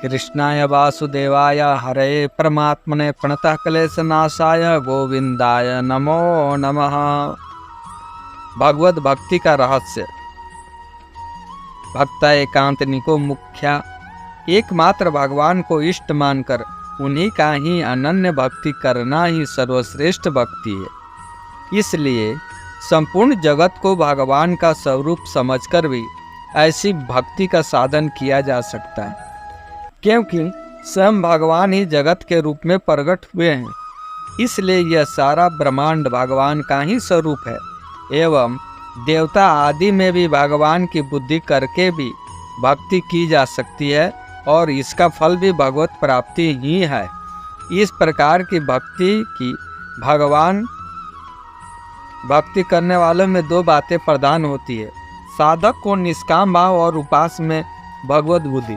कृष्णाय वासुदेवाय हरे परमात्मने प्रणतः क्लेशनाशाय गोविंदाय नमो नमः। भगवत भक्ति का रहस्य। भक्ता एकांतनिको मुख्या, एकमात्र भगवान को इष्ट मानकर उन्हीं का ही अनन्य भक्ति करना ही सर्वश्रेष्ठ भक्ति है। इसलिए संपूर्ण जगत को भगवान का स्वरूप समझकर भी ऐसी भक्ति का साधन किया जा सकता है, क्योंकि स्वयं भगवान ही जगत के रूप में प्रकट हुए हैं। इसलिए यह सारा ब्रह्मांड भगवान का ही स्वरूप है एवं देवता आदि में भी भगवान की बुद्धि करके भी भक्ति की जा सकती है और इसका फल भी भगवत प्राप्ति ही है। इस प्रकार की भक्ति करने वालों में दो बातें प्रधान होती है। साधक को निष्काम भाव और उपास में भगवत बुद्धि।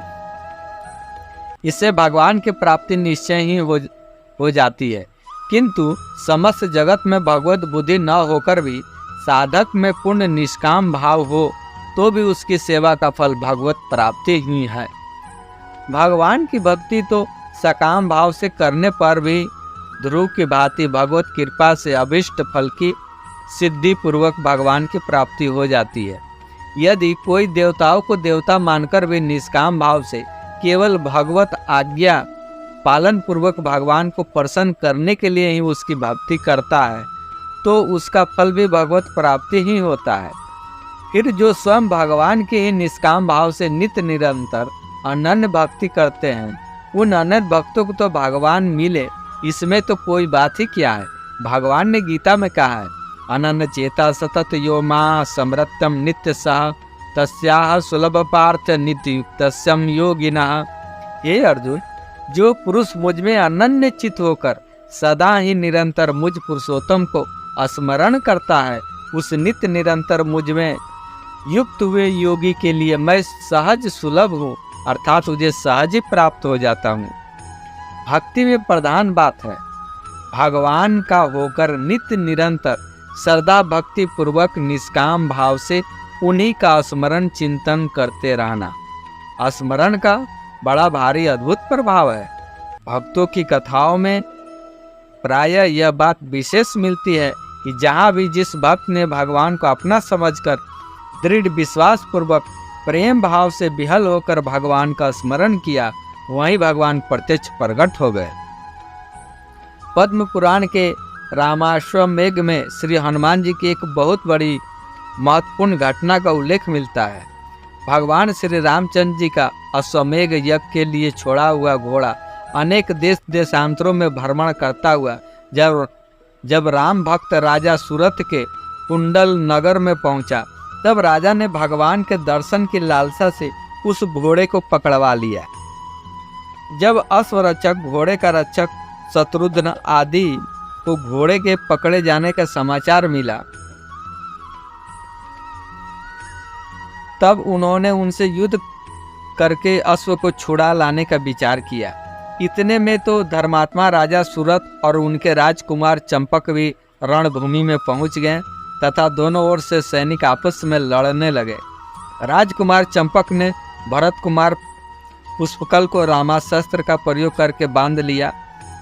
इससे भगवान की प्राप्ति निश्चय ही हो जाती है। किंतु समस्त जगत में भगवत बुद्धि न होकर भी साधक में पूर्ण निष्काम भाव हो तो भी उसकी सेवा का फल भगवत प्राप्ति ही है। भगवान की भक्ति तो सकाम भाव से करने पर भी ध्रुव की भांति भगवत कृपा से अभिष्ट फल की सिद्धि पूर्वक भगवान की प्राप्ति हो जाती है। यदि कोई देवताओं को देवता मानकर भी निष्काम भाव से केवल भगवत आज्ञा पालन पूर्वक भगवान को प्रसन्न करने के लिए ही उसकी भक्ति करता है तो उसका फल भी भगवत प्राप्ति ही होता है। फिर जो स्वयं भगवान के ही निष्काम भाव से नित्य निरंतर अनन्य भक्ति करते हैं, उन अनन्य भक्तों को तो भगवान मिले, इसमें तो कोई बात ही क्या है। भगवान ने गीता में कहा है, अनन्य चेता सतत यो मां समृतम नित्य सह तस्याह सुलभ पार्थ नित्य युक्तस्यम योगिनः। हे अर्जुन, जो पुरुष मुझ में अनन्य चित होकर सदा ही निरंतर मुझ पुरुषोत्तम को स्मरण करता है, उस नित्य निरंतर मुझ में युक्त हुए योगी के लिए मैं सहज सुलभ हूँ, अर्थात मुझे सहज ही प्राप्त हो जाता हूँ। भक्ति में प्रधान बात है भगवान का होकर नित्य निरंतर श्रद्धा भक्ति पूर्वक निष्काम भाव से उन्हीं का स्मरण चिंतन करते रहना। स्मरण का बड़ा भारी अद्भुत प्रभाव है। भक्तों की कथाओं में प्रायः यह बात विशेष मिलती है कि जहाँ भी जिस भक्त ने भगवान को अपना समझकर दृढ़ विश्वास पूर्वक प्रेम भाव से विहल होकर भगवान का स्मरण किया, वहीं भगवान प्रत्यक्ष प्रकट हो गए। पद्म पुराण के रामाश्वमेघ में श्री हनुमान जी की एक बहुत बड़ी महत्वपूर्ण घटना का उल्लेख मिलता है। भगवान श्री रामचंद्र जी का अश्वमेघ यज्ञ के लिए छोड़ा हुआ घोड़ा अनेक देश देशांतरों में भ्रमण करता हुआ जब राम भक्त राजा सूरत के कुंडल नगर में पहुंचा, तब राजा ने भगवान के दर्शन की लालसा से उस घोड़े को पकड़वा लिया। जब अश्वरक्षक घोड़े का रक्षक शत्रुघ्न आदि को घोड़े के पकड़े जाने का समाचार मिला, तब उन्होंने उनसे युद्ध करके अश्व को छुड़ा लाने का विचार किया। इतने में तो धर्मात्मा राजा सूरत और उनके राजकुमार चंपक भी रणभूमि में पहुंच गए तथा दोनों ओर से सैनिक आपस में लड़ने लगे। राजकुमार चंपक ने भरत कुमार पुष्पकल को रामास्त्र का प्रयोग करके बांध लिया।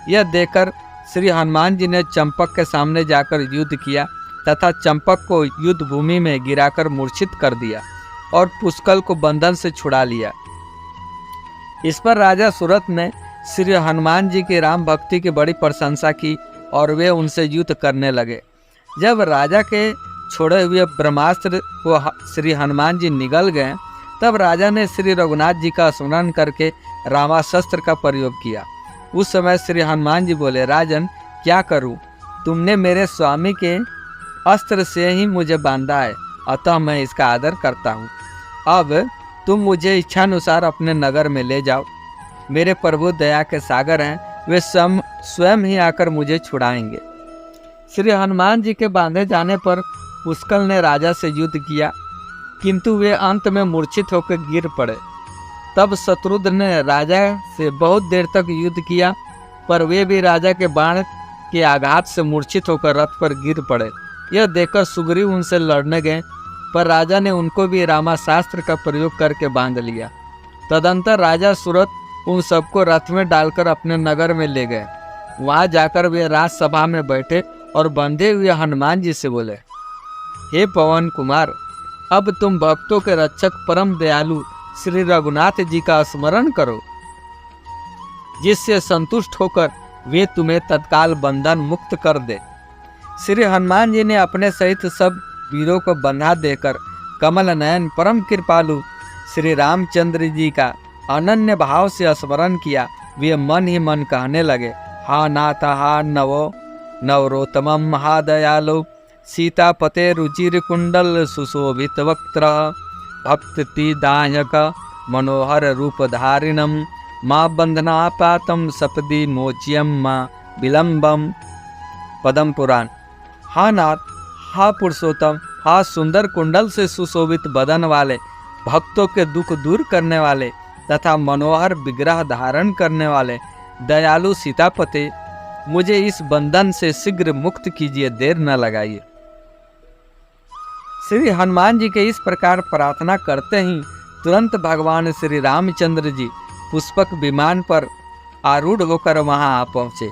यह देखकर श्री हनुमान जी ने चंपक के सामने जाकर युद्ध किया तथा चंपक को युद्ध भूमि में गिराकर मूर्छित कर दिया और पुष्कल को बंधन से छुड़ा लिया। इस पर राजा सूरत ने श्री हनुमान जी की राम भक्ति की बड़ी प्रशंसा की और वे उनसे युद्ध करने लगे। जब राजा के छोड़े हुए ब्रह्मास्त्र को श्री हनुमान जी निगल गए, तब राजा ने श्री रघुनाथ जी का स्मरण करके रामास्त्र का प्रयोग किया। उस समय श्री हनुमान जी बोले, राजन क्या करूं? तुमने मेरे स्वामी के अस्त्र से ही मुझे बांधा है, अतः मैं इसका आदर करता हूँ। अब तुम मुझे इच्छानुसार अपने नगर में ले जाओ। मेरे प्रभु दया के सागर हैं, वे स्वयं ही आकर मुझे छुड़ाएंगे। श्री हनुमान जी के बांधे जाने पर पुष्कल ने राजा से युद्ध किया, किंतु वे अंत में मूर्छित होकर गिर पड़े। तब शत्रुघ्न ने राजा से बहुत देर तक युद्ध किया, पर वे भी राजा के बाण के आघात से मूर्छित होकर रथ पर गिर पड़े। यह देखकर सुग्रीव उनसे लड़ने गए, पर राजा ने उनको भी रामास्त्र का प्रयोग करके बांध लिया। तदंतर राजा सूरत उन सबको रथ में डालकर अपने नगर में ले गए। वहां जाकर वे राजसभा में बैठे और बंधे हुए हनुमान जी से बोले, हे पवन कुमार, अब तुम भक्तों के रक्षक परम दयालु श्री रघुनाथ जी का स्मरण करो, जिससे संतुष्ट होकर वे तुम्हें तत्काल बंधन मुक्त कर दे। श्री हनुमान जी ने अपने सहित सब वीरों को बंधा देकर कमल नयन परम कृपालु श्री रामचंद्र जी का अनन्य भाव से स्मरण किया। वे मन ही मन कहने लगे, हा नाथ हा नवो नवरोत्तमम महादयालो सीतापते रुचिर कुंडल सुशोभित वक्त्र भक्ति दायक मनोहर रूपधारिणम माँ बंधनापातम सपदी मोच्यम माँ विलंबम। पद्म पुराण। हा नाथ, हा पुरुषोत्तम, हा सुंदर कुंडल से सुशोभित बदन वाले, भक्तों के दुख दूर करने वाले तथा मनोहर विग्रह धारण करने वाले दयालु सीतापते, मुझे इस बंधन से शीघ्र मुक्त कीजिए, देर न लगाइए। श्री हनुमान जी के इस प्रकार प्रार्थना करते ही तुरंत भगवान श्री रामचंद्र जी पुष्पक विमान पर आरूढ़ होकर वहां आ पहुंचे।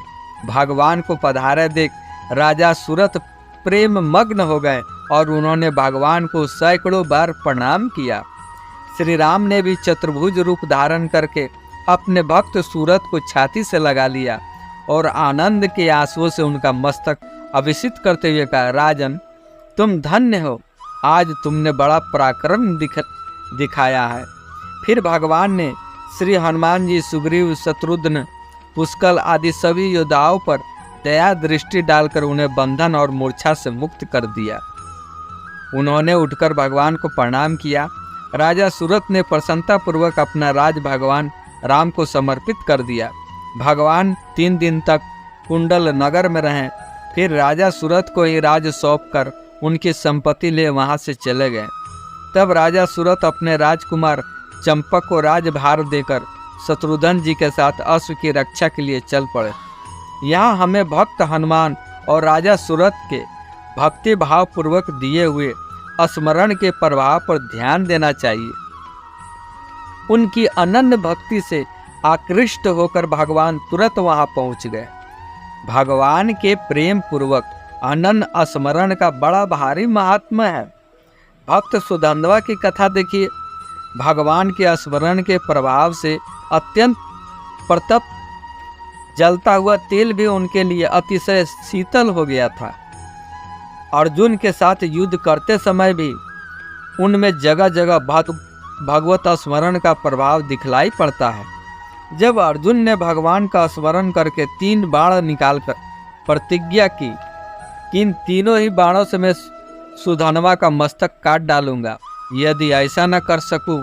भगवान को पधारे देख राजा सुरथ प्रेम मग्न हो गए और उन्होंने भगवान को सैकड़ों बार प्रणाम किया। श्री राम ने भी चतुर्भुज रूप धारण करके अपने भक्त सूरत को छाती से लगा लिया और आनंद के आंसुओं से उनका मस्तक अभिषिक्त करते हुए कहा, राजन, तुम धन्य हो, आज तुमने बड़ा पराक्रम दिखाया है। फिर भगवान ने श्री हनुमान जी, सुग्रीव, शत्रुघ्न, पुष्कल आदि सभी योद्धाओं पर दया दृष्टि डालकर उन्हें बंधन और मूर्छा से मुक्त कर दिया। उन्होंने उठकर भगवान को प्रणाम किया। राजा सूरत ने प्रसन्नता पूर्वक अपना राज भगवान राम को समर्पित कर दिया। भगवान 3 दिन तक कुंडल नगर में रहे। फिर राजा सूरत को ही राज सौंप कर उनकी संपत्ति ले वहां से चले गए। तब राजा सूरत अपने राजकुमार चंपक को राजभार देकर शत्रुघ्न जी के साथ अश्व की रक्षा के लिए चल पड़े। यहाँ हमें भक्त हनुमान और राजा सूरत के भक्ति भाव पूर्वक दिए हुए स्मरण के प्रभाव पर ध्यान देना चाहिए। उनकी अनन्य भक्ति से आकृष्ट होकर भगवान तुरंत वहां पहुंच गए। भगवान के प्रेम पूर्वक अनन्य स्मरण का बड़ा भारी महात्म्य है। भक्त सुधन्वा की कथा देखिए। भगवान के स्मरण के प्रभाव से अत्यंत प्रतप जलता हुआ तेल भी उनके लिए अतिशय शीतल हो गया था। अर्जुन के साथ युद्ध करते समय भी उनमें जगह जगह भगवत स्मरण का प्रभाव दिखलाई पड़ता है। जब अर्जुन ने भगवान का स्मरण करके 3 बाण निकालकर प्रतिज्ञा की कि इन तीनों ही बाणों से मैं सुधन्वा का मस्तक काट डालूंगा, यदि ऐसा न कर सकूं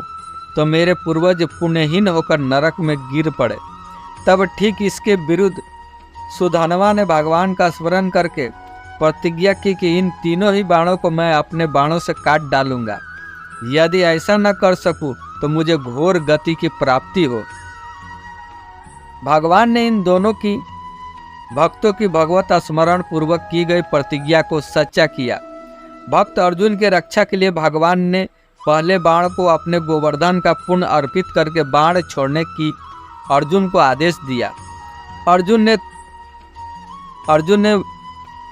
तो मेरे पूर्वज पुण्यहीन होकर नरक में गिर पड़े, तब ठीक इसके विरुद्ध सुधन्वा ने भगवान का स्मरण करके प्रतिज्ञा की कि इन तीनों ही बाणों को मैं अपने बाणों से काट डालूंगा। यदि ऐसा न कर सकूं तो मुझे घोर गति की प्राप्ति हो। भगवान ने इन दोनों की भक्तों की भगवत स्मरण पूर्वक की गई प्रतिज्ञा को सच्चा किया। भक्त अर्जुन के रक्षा के लिए भगवान ने पहले बाण को अपने गोवर्धन का पुण्य अर्पित करके बाण छोड़ने की अर्जुन को आदेश दिया। अर्जुन ने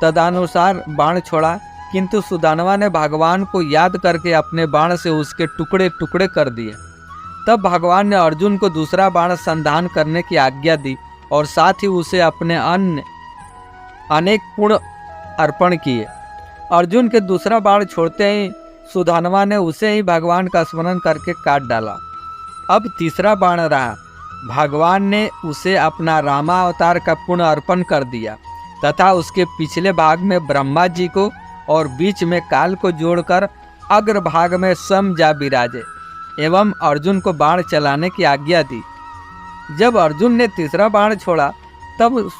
तदनुसार बाण छोड़ा, किंतु सुदानवा ने भगवान को याद करके अपने बाण से उसके टुकड़े टुकड़े कर दिए। तब भगवान ने अर्जुन को दूसरा बाण संधान करने की आज्ञा दी और साथ ही उसे अपने अन्य अनेक पुण्य अर्पण किए। अर्जुन के दूसरा बाण छोड़ते ही सुदानवा ने उसे ही भगवान का स्मरण करके काट डाला। अब तीसरा बाण रहा। भगवान ने उसे अपना रामावतार का पुण्य अर्पण कर दिया तथा उसके पिछले भाग में ब्रह्मा जी को और बीच में काल को जोड़कर अग्र भाग में स्वयं जा विराजे एवं अर्जुन को बाण चलाने की आज्ञा दी। जब अर्जुन ने तीसरा बाण छोड़ा तब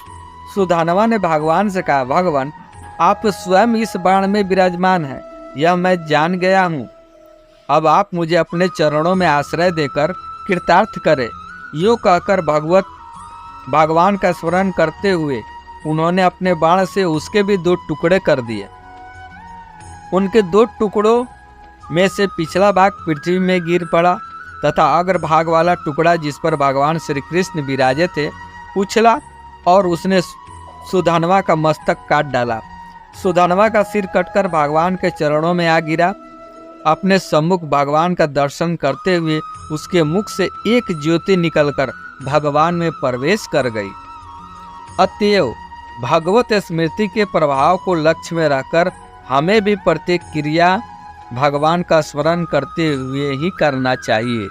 सुदानवा ने भगवान से कहा, भगवान, आप स्वयं इस बाण में विराजमान हैं, यह मैं जान गया हूँ। अब आप मुझे अपने चरणों में आश्रय देकर कृतार्थ करें। यूँ कहकर भगवान का स्मरण करते हुए उन्होंने अपने बाण से उसके भी 2 टुकड़े कर दिए। उनके 2 टुकड़ों में से पिछला भाग पृथ्वी में गिर पड़ा तथा अग्रभाग वाला टुकड़ा जिस पर भगवान श्री कृष्ण विराजे थे उछला और उसने सुधनवा का मस्तक काट डाला। सुधनवा का सिर कटकर भगवान के चरणों में आ गिरा। अपने सम्मुख भगवान का दर्शन करते हुए उसके मुख से एक ज्योति निकलकर भगवान में प्रवेश कर गई। अतएव भगवत स्मृति के प्रभाव को लक्ष्य में रखकर हमें भी प्रत्येक क्रिया भगवान का स्मरण करते हुए ही करना चाहिए।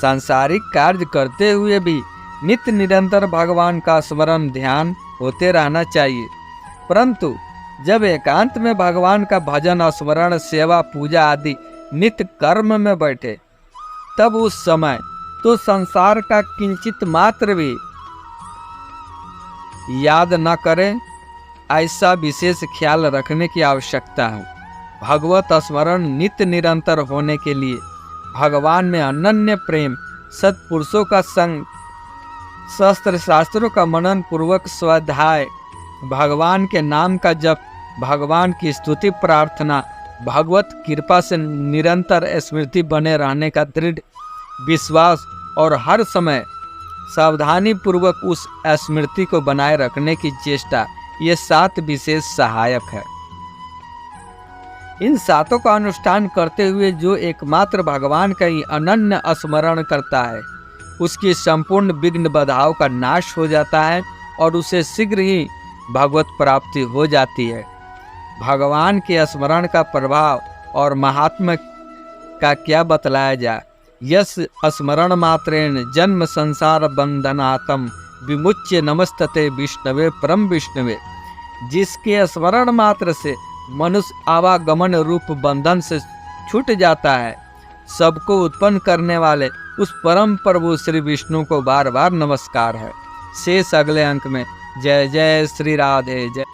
सांसारिक कार्य करते हुए भी नित्य निरंतर भगवान का स्मरण ध्यान होते रहना चाहिए, परंतु जब एकांत में भगवान का भजन स्मरण सेवा पूजा आदि नित्य कर्म में बैठे तब उस समय तो संसार का किंचित मात्र भी याद न करें, ऐसा विशेष ख्याल रखने की आवश्यकता है। भगवत स्मरण नित्य निरंतर होने के लिए भगवान में अनन्य प्रेम, सत्पुरुषों का संग, शस्त्र शास्त्रों का मनन पूर्वक स्वाध्याय, भगवान के नाम का जप, भगवान की स्तुति प्रार्थना, भगवत कृपा से निरंतर स्मृति बने रहने का दृढ़ विश्वास और हर समय सावधानी पूर्वक उस स्मृति को बनाए रखने की चेष्टा, ये 7 विशेष सहायक है। इन 7 का अनुष्ठान करते हुए जो एकमात्र भगवान का ही अनन्य स्मरण करता है उसकी संपूर्ण विघ्न बाधाओं का नाश हो जाता है और उसे शीघ्र ही भगवत प्राप्ति हो जाती है। भगवान के स्मरण का प्रभाव और महात्म्य का क्या बतलाया जाए। यस स्मरण मात्रेण जन्म संसार बंधनातम विमुच्य नमस्तते विष्णवे परम विष्णवे। जिसके स्मरण मात्र से मनुष्य आवागमन रूप बंधन से छूट जाता है, सबको उत्पन्न करने वाले उस परम प्रभु श्री विष्णु को बार बार नमस्कार है। शेष अगले अंक में। जय जय श्री राधे जय।